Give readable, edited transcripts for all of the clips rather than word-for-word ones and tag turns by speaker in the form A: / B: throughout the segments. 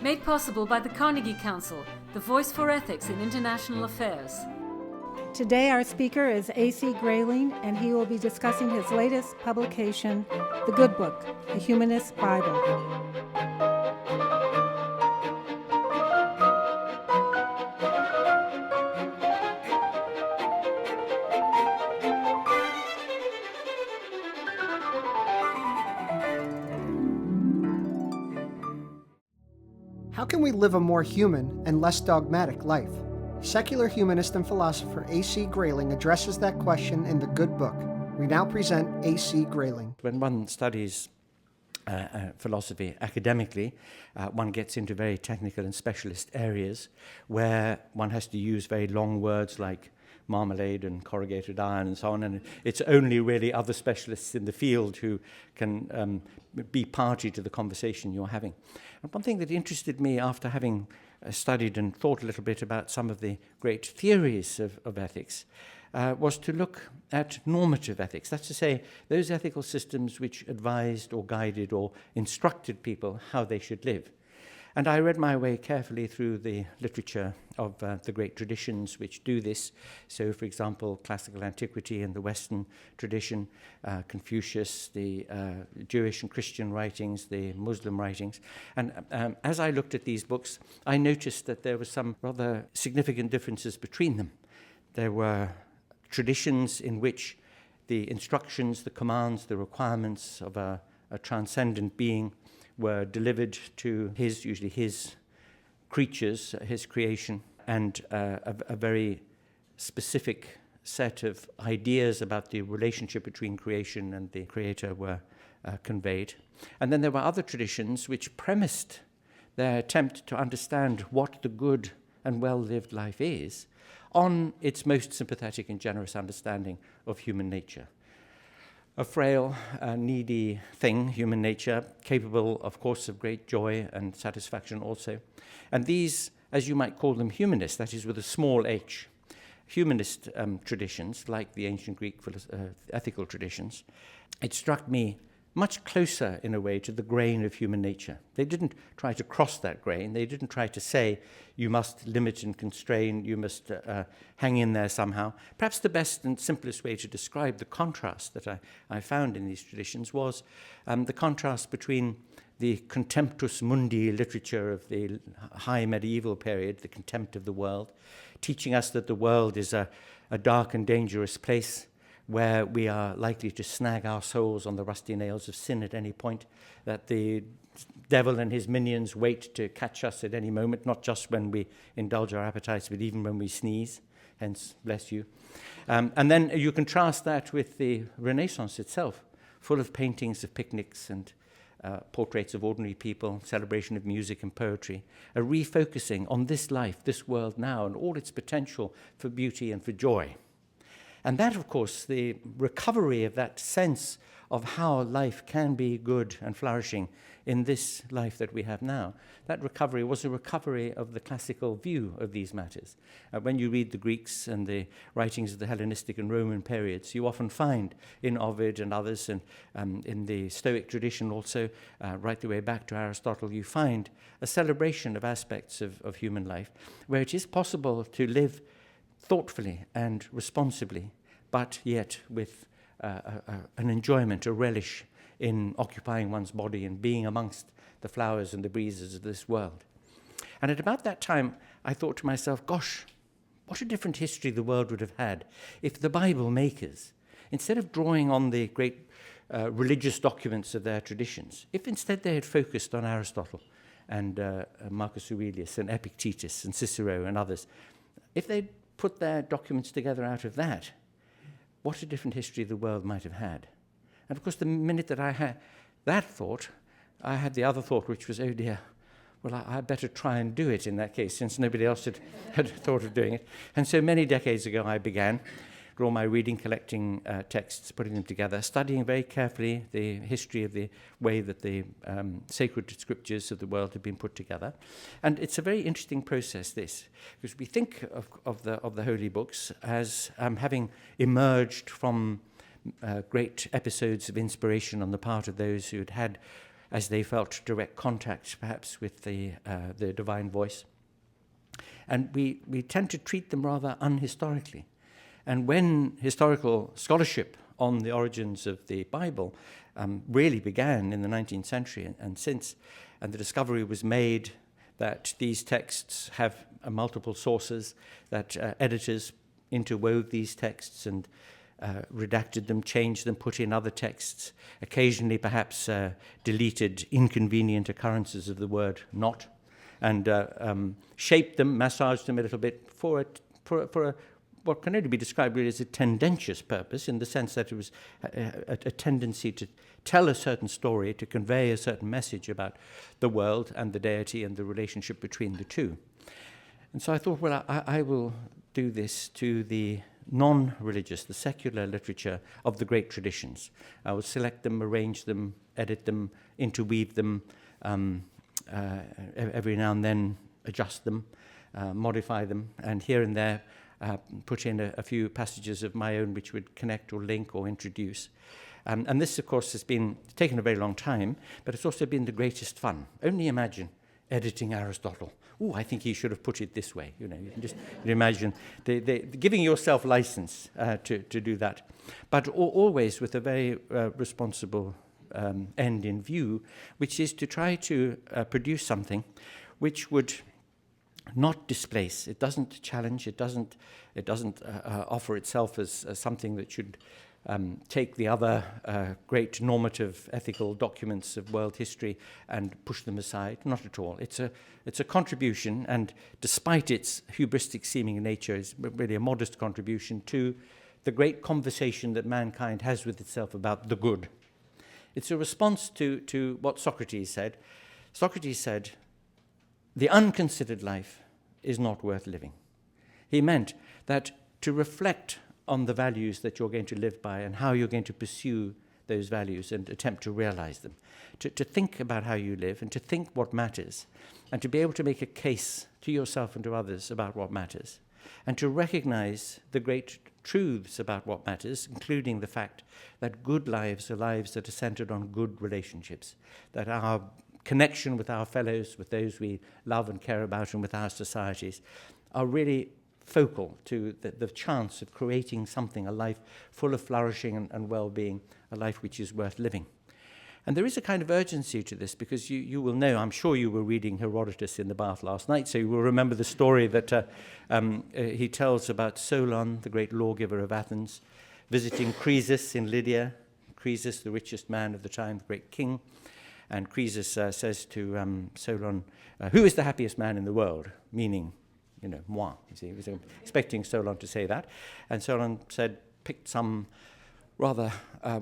A: Made possible by the Carnegie Council, the voice for ethics in international affairs.
B: Today our speaker is AC Grayling, and he will be discussing his latest publication, The Good Book, the Humanist Bible.
C: How can we live a more human and less dogmatic life? Secular humanist and philosopher A.C. Grayling addresses that question in The Good Book. We now present A.C. Grayling.
D: When one studies philosophy academically, one gets into very technical and specialist areas where one has to use very long words like marmalade and corrugated iron and so on, and it's only really other specialists in the field who can be party to the conversation you're having. And one thing that interested me after having studied and thought a little bit about some of the great theories of ethics was to look at normative ethics. That's to say, those ethical systems which advised or guided or instructed people how they should live. And I read my way carefully through the literature of the great traditions which do this. So, for example, classical antiquity and the Western tradition, Confucius, the Jewish and Christian writings, the Muslim writings. And as I looked at these books, I noticed that there were some rather significant differences between them. There were traditions in which the instructions, the commands, the requirements of a transcendent being were delivered to usually his creatures, his creation, and a very specific set of ideas about the relationship between creation and the creator were conveyed. And then there were other traditions which premised their attempt to understand what the good and well-lived life is on its most sympathetic and generous understanding of human nature. A frail, needy thing, human nature, capable, of course, of great joy and satisfaction also. And these, as you might call them, humanist, that is with a small h, humanist traditions, like the ancient Greek ethical traditions, it struck me much closer, in a way, to the grain of human nature. They didn't try to cross that grain. They didn't try to say, you must limit and constrain, you must hang in there somehow. Perhaps the best and simplest way to describe the contrast that I found in these traditions was the contrast between the contemptus mundi literature of the high medieval period, the contempt of the world, teaching us that the world is a dark and dangerous place, where we are likely to snag our souls on the rusty nails of sin at any point, that the devil and his minions wait to catch us at any moment, not just when we indulge our appetites, but even when we sneeze, hence, bless you. And then you contrast that with the Renaissance itself, full of paintings of picnics and portraits of ordinary people, celebration of music and poetry, a refocusing on this life, this world now, and all its potential for beauty and for joy. And that, of course, the recovery of that sense of how life can be good and flourishing in this life that we have now, that recovery was a recovery of the classical view of these matters. When you read the Greeks and the writings of the Hellenistic and Roman periods, you often find in Ovid and others, and in the Stoic tradition also, right the way back to Aristotle, you find a celebration of aspects of human life where it is possible to live thoughtfully and responsibly, but yet with an enjoyment, a relish in occupying one's body and being amongst the flowers and the breezes of this world. And at about that time, I thought to myself, gosh, what a different history the world would have had if the Bible makers, instead of drawing on the great religious documents of their traditions, if instead they had focused on Aristotle and Marcus Aurelius and Epictetus and Cicero and others, if they'd put their documents together out of that, what a different history the world might have had. And of course, the minute that I had that thought, I had the other thought, which was, oh dear, well, I better try and do it in that case, since nobody else had thought of doing it. And so many decades ago, I began all my reading, collecting texts, putting them together, studying very carefully the history of the way that the sacred scriptures of the world have been put together. And it's a very interesting process, this, because we think of the holy books as having emerged from great episodes of inspiration on the part of those who had as they felt direct contact, perhaps, with the divine voice. And we tend to treat them rather unhistorically. And when historical scholarship on the origins of the Bible really began in the 19th century and since, and the discovery was made that these texts have multiple sources, that editors interwove these texts and redacted them, changed them, put in other texts, occasionally perhaps deleted inconvenient occurrences of the word not, and shaped them, massaged them a little bit for what can only be described really as a tendentious purpose, in the sense that it was a tendency to tell a certain story, to convey a certain message about the world and the deity and the relationship between the two. And so I thought, well, I will do this to the non-religious, the secular literature of the great traditions. I will select them, arrange them, edit them, interweave them, every now and then adjust them, modify them, and here and there put in a few passages of my own which would connect or link or introduce. And this, of course, has been taken a very long time, but it's also been the greatest fun. Only imagine editing Aristotle. Oh, I think he should have put it this way. You can just imagine giving yourself license to do that, but always with a very responsible end in view, which is to try to produce something which would not displace. It doesn't challenge. It doesn't offer itself as something that should take the other great normative ethical documents of world history and push them aside. Not at all. It's a contribution, and despite its hubristic seeming nature, it's really a modest contribution to the great conversation that mankind has with itself about the good. It's a response to what Socrates said. Socrates said, "The unconsidered life is not worth living." He meant that to reflect on the values that you're going to live by and how you're going to pursue those values and attempt to realize them, to think about how you live and to think what matters, and to be able to make a case to yourself and to others about what matters, and to recognize the great truths about what matters, including the fact that good lives are lives that are centered on good relationships, that our connection with our fellows, with those we love and care about, and with our societies, are really focal to the chance of creating something, a life full of flourishing and well-being, a life which is worth living. And there is a kind of urgency to this, because you will know, I'm sure you were reading Herodotus in the bath last night, so you will remember the story that he tells about Solon, the great lawgiver of Athens, visiting Croesus in Lydia. Croesus, the richest man of the time, the great king. And Croesus says to Solon, "Who is the happiest man in the world?" Meaning, moi. You see, he was expecting Solon to say that. And Solon picked some rather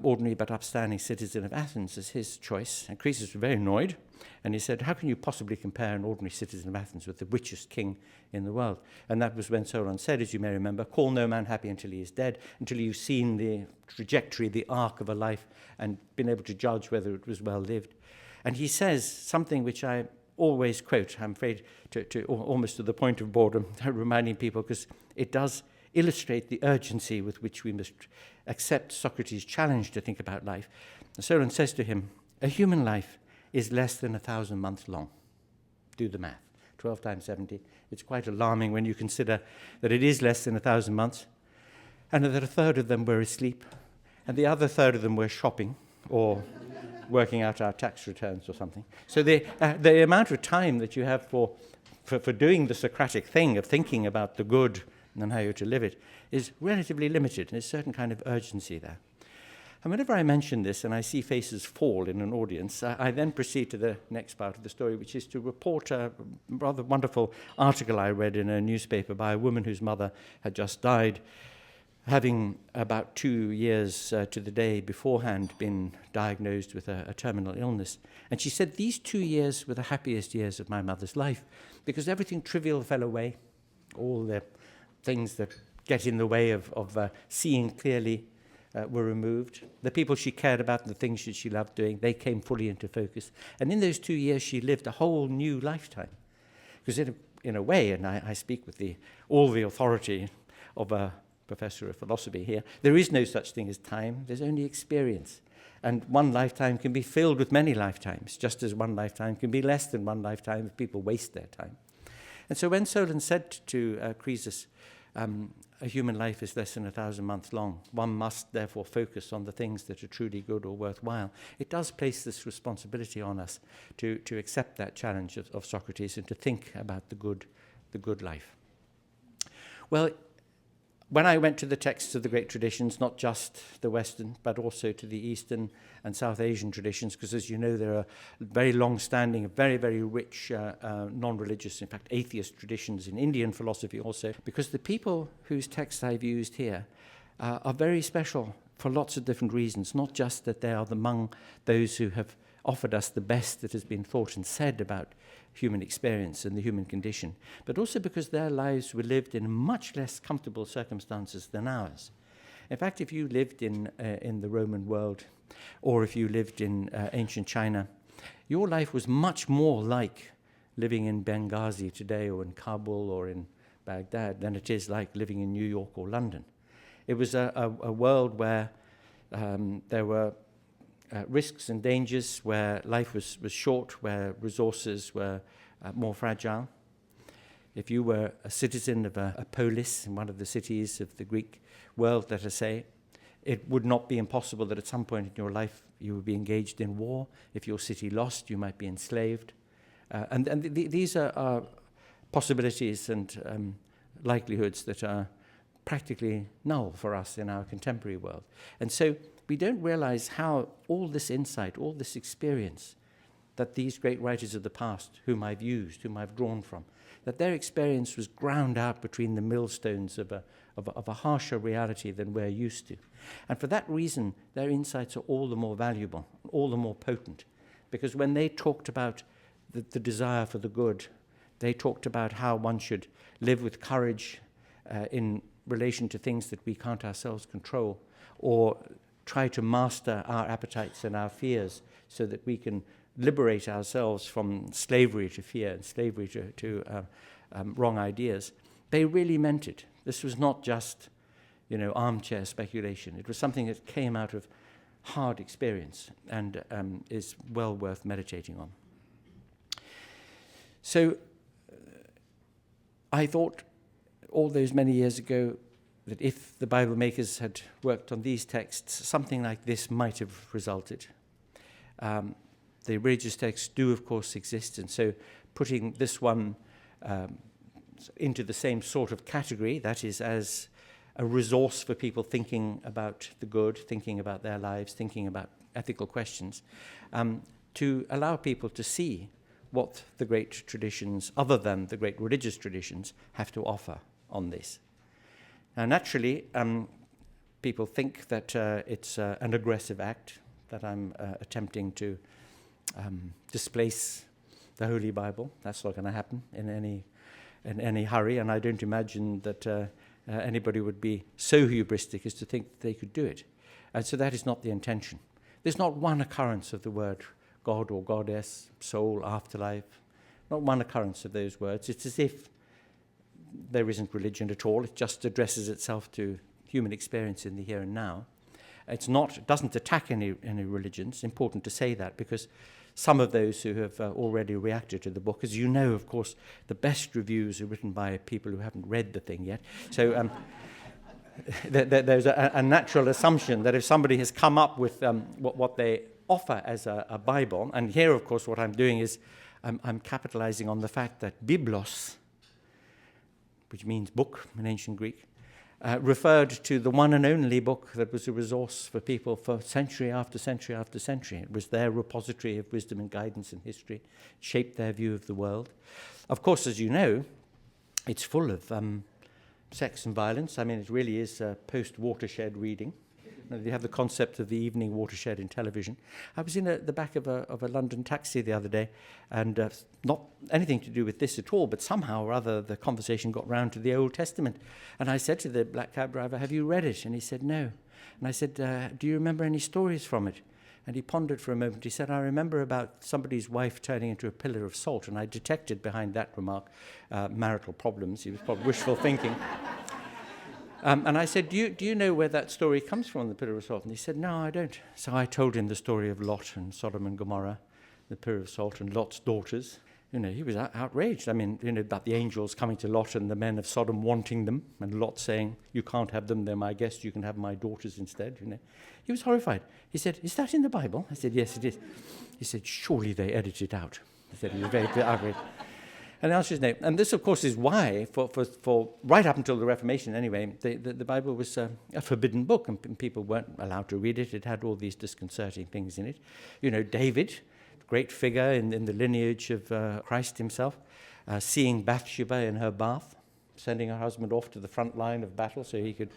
D: ordinary but upstanding citizen of Athens as his choice. And Croesus was very annoyed. And he said, "How can you possibly compare an ordinary citizen of Athens with the richest king in the world?" And that was when Solon said, as you may remember, "Call no man happy until he is dead," until you've seen the trajectory, the arc of a life, and been able to judge whether it was well lived. And he says something which I always quote, I'm afraid, to almost to the point of boredom, reminding people, because it does illustrate the urgency with which we must accept Socrates' challenge to think about life. Solon says to him, "A human life is less than 1,000 months long." Do the math. 12 times 70. It's quite alarming when you consider that it is less than 1,000 months, and that a third of them were asleep, and the other third of them were shopping or working out our tax returns or something. So the amount of time that you have for doing the Socratic thing of thinking about the good and how you're to live it is relatively limited. There's a certain kind of urgency there. And whenever I mention this and I see faces fall in an audience, I then proceed to the next part of the story, which is to report a rather wonderful article I read in a newspaper by a woman whose mother had just died, having about 2 years to the day beforehand been diagnosed with a terminal illness. And she said, "These 2 years were the happiest years of my mother's life, because everything trivial fell away, all the things that get in the way of seeing clearly were removed. The people she cared about and the things that she loved doing, they came fully into focus. And in those 2 years, she lived a whole new lifetime." Because in a way, and I speak with all the authority of a professor of philosophy here, there is no such thing as time, there's only experience. And one lifetime can be filled with many lifetimes, just as one lifetime can be less than one lifetime if people waste their time. And so when Solon said to Croesus, a human life is less than 1,000 months long, one must therefore focus on the things that are truly good or worthwhile, it does place this responsibility on us to accept that challenge of Socrates and to think about the good life. Well, when I went to the texts of the great traditions, not just the Western, but also to the Eastern and South Asian traditions, because as you know, there are very long-standing, very, very rich non-religious, in fact, atheist traditions in Indian philosophy also, because the people whose texts I've used here are very special for lots of different reasons, not just that they are among those who have offered us the best that has been thought and said about human experience and the human condition, but also because their lives were lived in much less comfortable circumstances than ours. In fact, if you lived in the Roman world, or if you lived in ancient China, your life was much more like living in Benghazi today, or in Kabul, or in Baghdad, than it is like living in New York or London. It was a world where there were risks and dangers, where life was short, where resources were more fragile. If you were a citizen of a polis in one of the cities of the Greek world, let us say, it would not be impossible that at some point in your life you would be engaged in war. If your city lost, you might be enslaved. These are possibilities and likelihoods that are practically null for us in our contemporary world. And so we don't realize how all this insight, all this experience that these great writers of the past, whom I've used, whom I've drawn from, that their experience was ground out between the millstones of a harsher reality than we're used to. And for that reason, their insights are all the more valuable, all the more potent, because when they talked about the desire for the good, they talked about how one should live with courage in relation to things that we can't ourselves control, or try to master our appetites and our fears so that we can liberate ourselves from slavery to fear and slavery to wrong ideas. They really meant it. This was not just, armchair speculation. It was something that came out of hard experience and is well worth meditating on. So I thought all those many years ago that if the Bible makers had worked on these texts, something like this might have resulted. The religious texts do, of course, exist, and so putting this one into the same sort of category, that is, as a resource for people thinking about the good, thinking about their lives, thinking about ethical questions, to allow people to see what the great traditions, other than the great religious traditions, have to offer on this. Now, naturally, people think that it's an aggressive act, that I'm attempting to displace the Holy Bible. That's not going to happen in any hurry, and I don't imagine that anybody would be so hubristic as to think that they could do it. And so that is not the intention. There's not one occurrence of the word God or goddess, soul, afterlife, not one occurrence of those words. It's as if there isn't religion at all. It just addresses itself to human experience in the here and now. It doesn't attack any religions. It's important to say that, because some of those who have already reacted to the book, as you know, of course, the best reviews are written by people who haven't read the thing yet. So there's a natural assumption that if somebody has come up with what they offer as a Bible, and here, of course, what I'm doing is I'm capitalizing on the fact that biblos, which means book in ancient Greek, referred to the one and only book that was a resource for people for century after century after century. It was their repository of wisdom and guidance in history. It shaped their view of the world. Of course, as you know, it's full of sex and violence. I mean, it really is post-watershed reading. You have the concept of the evening watershed in television. I was in the back of a London taxi the other day, and not anything to do with this at all, but somehow or other the conversation got round to the Old Testament. And I said to the black cab driver, "Have you read it?" And he said, "No." And I said, "Do you remember any stories from it?" And he pondered for a moment. He said, "I remember about somebody's wife turning into a pillar of salt." And I detected behind that remark marital problems. He was probably wishful thinking. And I said, do you know where that story comes from, the pillar of salt? And he said, no, I don't. So I told him the story of Lot and Sodom and Gomorrah, the pillar of salt and Lot's daughters. He was outraged. I mean, about the angels coming to Lot and the men of Sodom wanting them, and Lot saying, you can't have them, they're my guests, you can have my daughters instead. He was horrified. He said, is that in the Bible? I said, yes, it is. He said, surely they edited it out. I said, he was very outraged. And the answer is no. And this, of course, is why, for right up until the Reformation anyway, the Bible was a forbidden book, and people weren't allowed to read it. It had all these disconcerting things in it. David, great figure in the lineage of Christ himself, seeing Bathsheba in her bath, sending her husband off to the front line of battle so he could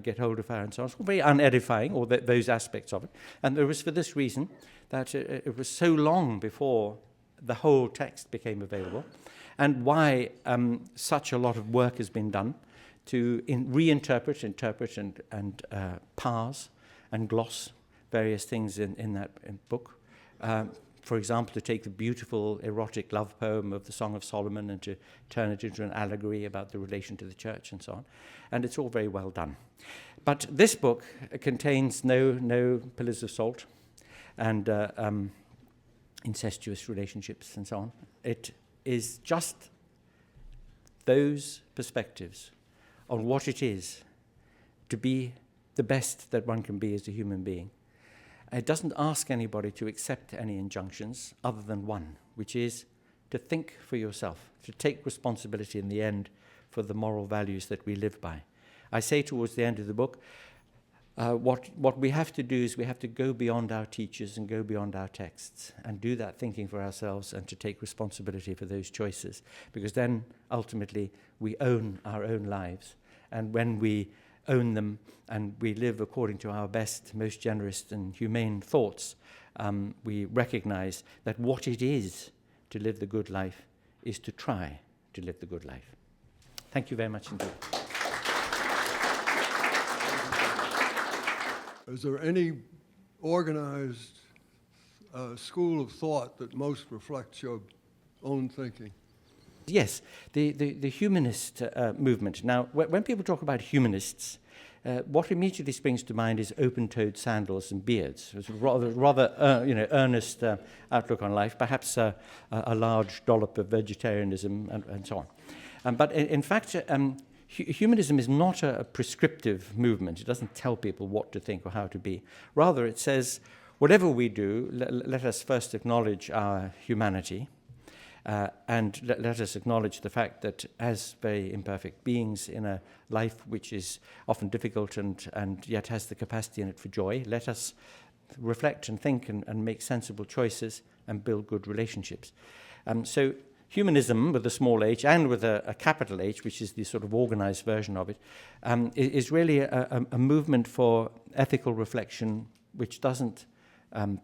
D: get hold of her and so on. It's very unedifying, all those aspects of it. And it was for this reason that it was so long before the whole text became available, and why such a lot of work has been done to reinterpret, interpret, and parse and gloss various things in that book. For example, to take the beautiful erotic love poem of the Song of Solomon and to turn it into an allegory about the relation to the church and so on. And it's all very well done. But this book contains no pillars of salt and incestuous relationships and so on. It is just those perspectives on what it is to be the best that one can be as a human being. It doesn't ask anybody to accept any injunctions other than one, which is to think for yourself, to take responsibility in the end for the moral values that we live by. I say towards the end of the book, what we have to do is we have to go beyond our teachers and go beyond our texts and do that thinking for ourselves and to take responsibility for those choices, because then ultimately we own our own lives. And when we own them and we live according to our best, most generous and humane thoughts, we recognize that what it is to live the good life is to try to live the good life. Thank you very much indeed.
E: Is there any organized school of thought that most reflects your own thinking?
D: Yes, the humanist movement. Now, when people talk about humanists, what immediately springs to mind is open-toed sandals and beards. It's rather earnest outlook on life, perhaps a large dollop of vegetarianism and so on. But in fact, humanism is not a prescriptive movement. It doesn't tell people what to think or how to be. Rather, it says, whatever we do, let us first acknowledge our humanity, and let us acknowledge the fact that as very imperfect beings in a life which is often difficult and yet has the capacity in it for joy, let us reflect and think and make sensible choices and build good relationships. So humanism with a small h and with a capital H, which is the sort of organized version of it, is really a movement for ethical reflection which doesn't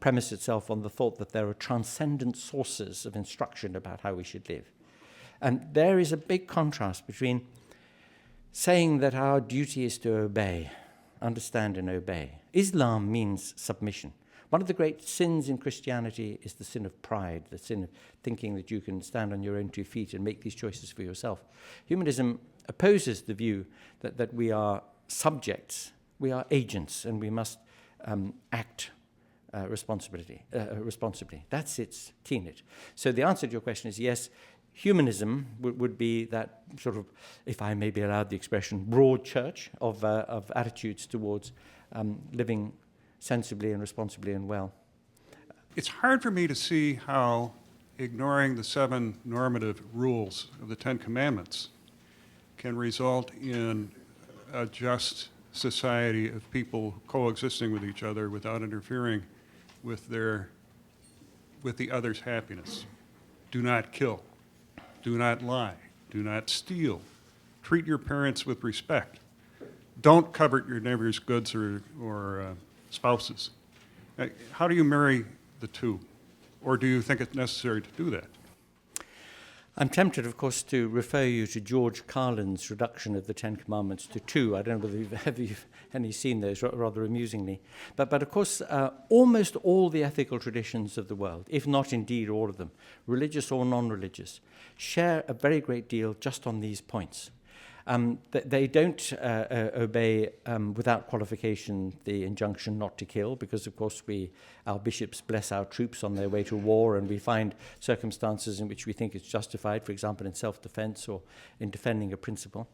D: premise itself on the thought that there are transcendent sources of instruction about how we should live. And there is a big contrast between saying that our duty is to obey, understand and obey. Islam means submission. One of the great sins in Christianity is the sin of pride, the sin of thinking that you can stand on your own 2 feet and make these choices for yourself. Humanism opposes the view that we are subjects, we are agents, and we must act responsibly. That's its tenet. So the answer to your question is yes, humanism would be that sort of, if I may be allowed the expression, broad church of attitudes towards living sensibly and responsibly and well.
F: It's hard for me to see how ignoring the 7 normative rules of the 10 Commandments can result in a just society of people coexisting with each other without interfering with the other's happiness. Do not kill. Do not lie. Do not steal. Treat your parents with respect. Don't covet your neighbor's goods or spouses. How do you marry the two? Or do you think it's necessary to do that?
D: I'm tempted, of course, to refer you to George Carlin's reduction of the 10 Commandments to 2. I don't know whether you've any seen those, rather amusingly. But of course, almost all the ethical traditions of the world, if not indeed all of them, religious or non-religious, share a very great deal just on these points. They don't obey without qualification the injunction not to kill, because of course our bishops bless our troops on their way to war, and we find circumstances in which we think it's justified, for example in self-defense or in defending a principle.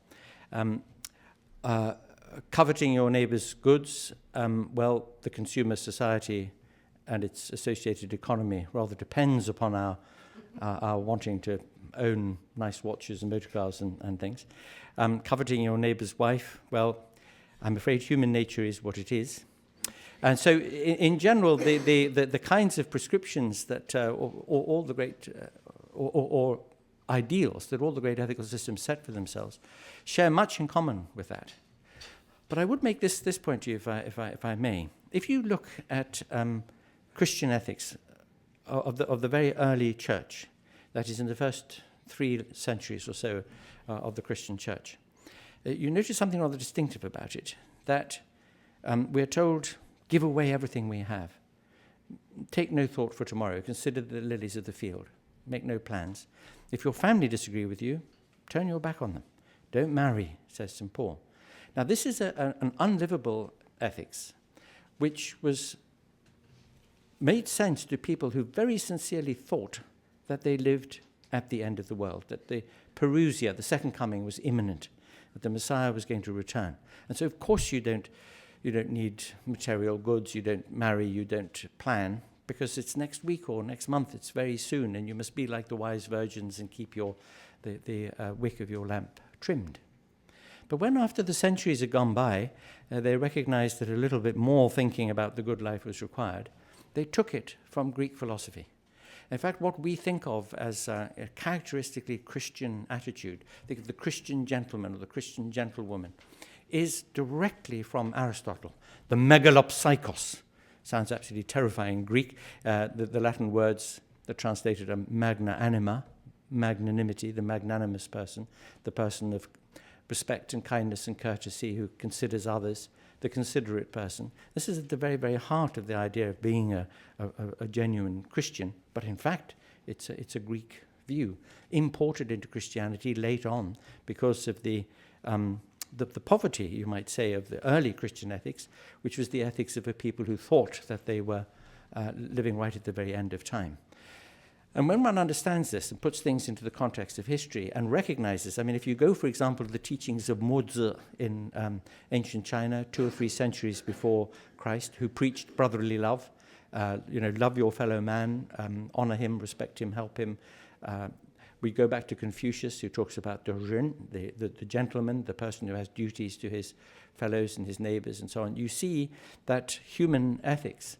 D: Coveting your neighbor's goods, well, the consumer society and its associated economy rather depends upon our wanting to own nice watches and motor cars and things. Coveting your neighbor's wife, well, I'm afraid human nature is what it is. And so in general, the kinds of prescriptions that all the great, or ideals that all the great ethical systems set for themselves share much in common with that. But I would make this point to you, if I may. If you look at Christian ethics of the very early church, that is in the first 3 centuries or so of the Christian church, you notice something rather distinctive about it, that we're told, give away everything we have. Take no thought for tomorrow. Consider the lilies of the field. Make no plans. If your family disagree with you, turn your back on them. Don't marry, says St. Paul. Now, this is an unlivable ethics, which made sense to people who very sincerely thought that they lived at the end of the world, that the parousia, the second coming, was imminent, that the Messiah was going to return. And so, of course, you don't need material goods, you don't marry, you don't plan, because it's next week or next month, it's very soon, and you must be like the wise virgins and keep the wick of your lamp trimmed. But when, after the centuries had gone by, they recognized that a little bit more thinking about the good life was required, they took it from Greek philosophy. In fact, what we think of as a characteristically Christian attitude, think of the Christian gentleman or the Christian gentlewoman, is directly from Aristotle. The megalopsychos sounds absolutely terrifying in Greek. The Latin words that translated are magna anima, magnanimity, the magnanimous person, the person of respect and kindness and courtesy who considers others, the considerate person. This is at the very, very heart of the idea of being a genuine Christian, but in fact, it's a Greek view, imported into Christianity late on because of the poverty, you might say, of the early Christian ethics, which was the ethics of a people who thought that they were living right at the very end of time. And when one understands this and puts things into the context of history and recognizes, I mean, if you go, for example, to the teachings of Mozi in ancient China, 2 or 3 centuries before Christ, who preached brotherly love, love your fellow man, honor him, respect him, help him. We go back to Confucius, who talks about the gentleman, the person who has duties to his fellows and his neighbors and so on. You see that human ethics,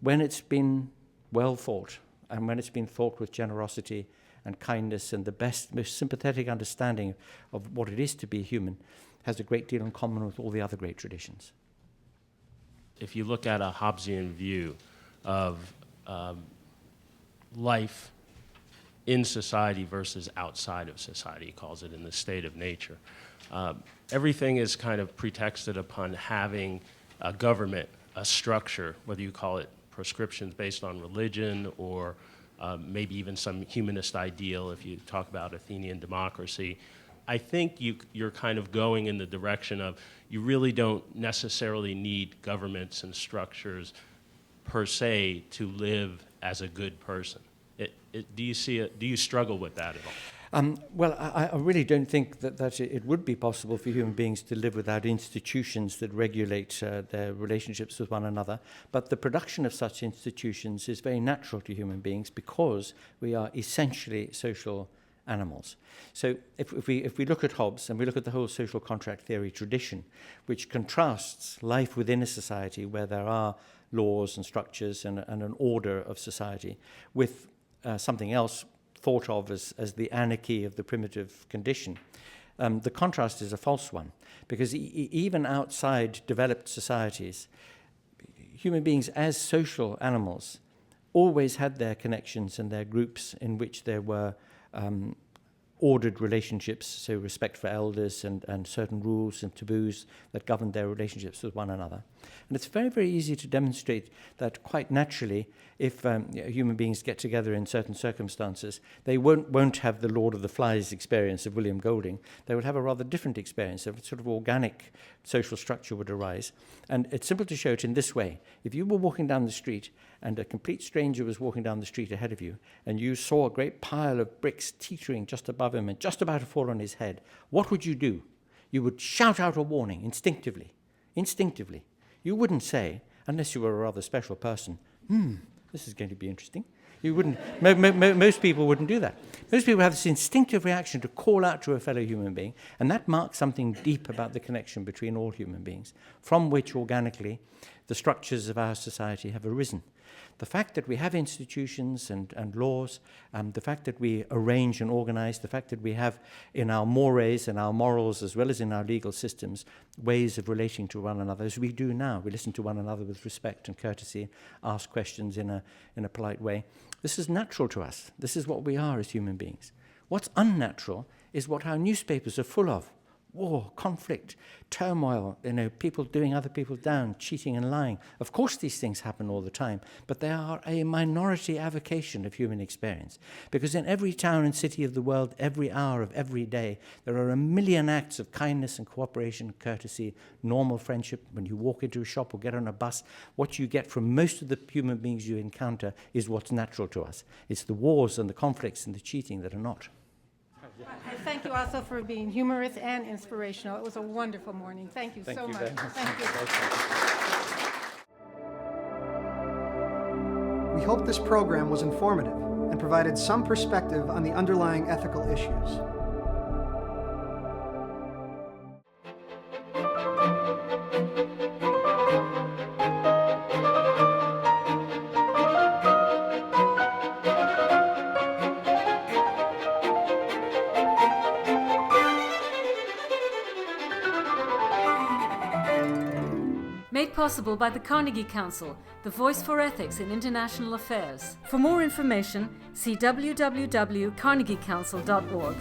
D: when it's been well thought, and when it's been thought with generosity and kindness and the best, most sympathetic understanding of what it is to be human, has a great deal in common with all the other great traditions.
G: If you look at a Hobbesian view of life in society versus outside of society, he calls it in the state of nature, everything is kind of pretexted upon having a government, a structure, whether you call it prescriptions based on religion or maybe even some humanist ideal if you talk about Athenian democracy. I think you're kind of going in the direction of you really don't necessarily need governments and structures per se to live as a good person. Do you see it? Do you struggle with that at all?
D: Well, I really don't think that it would be possible for human beings to live without institutions that regulate their relationships with one another. But the production of such institutions is very natural to human beings because we are essentially social animals. So if we look at Hobbes and we look at the whole social contract theory tradition, which contrasts life within a society where there are laws and structures and an order of society with something else thought of as the anarchy of the primitive condition, the contrast is a false one, because even outside developed societies, human beings as social animals always had their connections and their groups in which there were ordered relationships, so respect for elders and certain rules and taboos that govern their relationships with one another. And it's very, very easy to demonstrate that quite naturally, if human beings get together in certain circumstances, they won't have the Lord of the Flies experience of William Golding. They would have a rather different experience. A sort of organic social structure would arise. And it's simple to show it in this way. If you were walking down the street and a complete stranger was walking down the street ahead of you, and you saw a great pile of bricks teetering just above him and just about to fall on his head, what would you do? You would shout out a warning instinctively. Instinctively. You wouldn't say, unless you were a rather special person, this is going to be interesting. You wouldn't. Most people wouldn't do that. Most people have this instinctive reaction to call out to a fellow human being, and that marks something deep about the connection between all human beings, from which organically the structures of our society have arisen. The fact that we have institutions and laws, the fact that we arrange and organize, the fact that we have in our mores and our morals as well as in our legal systems ways of relating to one another, as we do now. We listen to one another with respect and courtesy, ask questions in a polite way. This is natural to us. This is what we are as human beings. What's unnatural is what our newspapers are full of. War, conflict, turmoil, people doing other people down, cheating and lying. Of course these things happen all the time, but they are a minority avocation of human experience. Because in every town and city of the world, every hour of every day, there are a million acts of kindness and cooperation, courtesy, normal friendship. When you walk into a shop or get on a bus, what you get from most of the human beings you encounter is what's natural to us. It's the wars and the conflicts and the cheating that are not.
B: I thank you also for being humorous and inspirational. It was a wonderful morning. Thank you so much. Thank you.
C: We hope this program was informative and provided some perspective on the underlying ethical issues.
A: Made possible by the Carnegie Council, the voice for ethics in international affairs. For more information, see www.carnegiecouncil.org.